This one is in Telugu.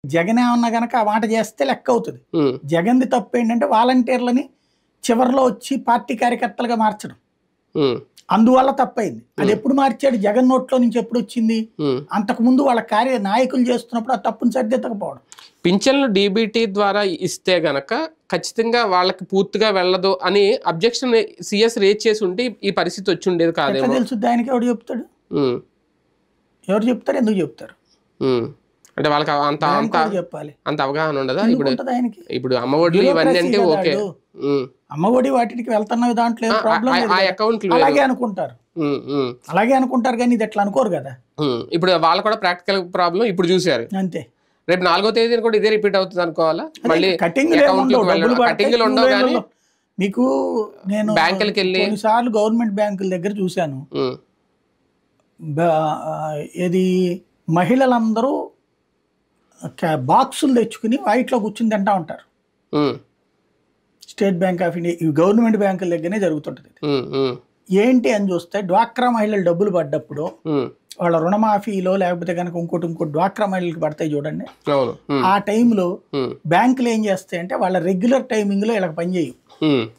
జగన్ ఏమన్నా గనక ఆ మాట చేస్తే లెక్క అవుతుంది. ఉమ్, జగన్ది తప్పు ఏంటంటే వాలంటీర్లని చివరిలో వచ్చి పార్టీ కార్యకర్తలుగా మార్చడం. ఉమ్, అందువల్ల తప్పైంది. అది ఎప్పుడు మార్చాడు? జగన్ నోట్లో నుంచి ఎప్పుడు వచ్చింది? ఉమ్. అంతకుముందు వాళ్ళ నాయకులు చేస్తున్నప్పుడు ఆ తప్పును సరిదిద్దకపోవడం. పింఛన్లు డీబీటీ ద్వారా ఇస్తే గనక ఖచ్చితంగా వాళ్ళకి పూర్తిగా వెళ్ళదు అని అబ్జెక్షన్ సిఎస్ రేజ్ చేసి ఉంటే ఈ పరిస్థితి వచ్చి ఉండేది ఎట్లా కాదేమో. తెలుసు ఆయనకి? ఎవడు చెప్తాడు? ఉమ్, ఎవరు చెప్తారు? ఎందుకు చెప్తారు? ఉమ్. అంటే వాళ్ళకి అంత అంత బ్యాంకు చెప్పాలి. అంత అవగాహన ఉండదా? ఎందుకు ఇప్పుడు ఉంటది ఆయనకి? ఇప్పుడు అమ్మఒడి ఇవన్నీ బ్యూరోక్రసీ అంటే కదా ఓకే. వాడు. అమ్మఒడి వాటికి వెళ్తున్నవి దాంట్లో ఏం ప్రాబ్లం లేదు ఆ కదా. అకౌంట్లు అలాగే అనుకుంటారు, అలాగే అనుకుంటారు కానీ ఇది ఎట్లా అనుకోరు కదా. ఇప్పుడు వాళ్ళు కూడా ప్రాక్టికల్ ప్రాబ్లం ఇప్పుడు చూసారు. అంతే. రేపు 4వ తేదీని కూడా ఇదే రిపీట్ అవుతుంది అనుకోవాలా? మళ్ళీ కటింగ్ కటింగ్లు ఉండవు కానీ మీకు నేను బ్యాంకులకి వెళ్ళి కొన్నిసార్లు గవర్నమెంట్ బ్యాంకుల దగ్గర చూశాను. ఇది మహిళలందరూ బాక్సులు తెచ్చుకుని వాటిలో కూర్చుని తింటా ఉంటారు. స్టేట్ బ్యాంక్ ఆఫ్ ఇండియా, ఈ గవర్నమెంట్ బ్యాంకుల దగ్గరనే జరుగుతుంటది. ఏంటి అని చూస్తే డ్వాక్రా మహిళలు డబ్బులు పడ్డప్పుడు వాళ్ళ రుణమాఫీలో లేకపోతే కనుక ఇంకోటి డ్వాక్రా మహిళలకు పడతాయి చూడండి. ఆ టైంలో బ్యాంకులు ఏం చేస్తాయంటే వాళ్ళ రెగ్యులర్ టైమింగ్ లో ఇలా పనిచేయవు.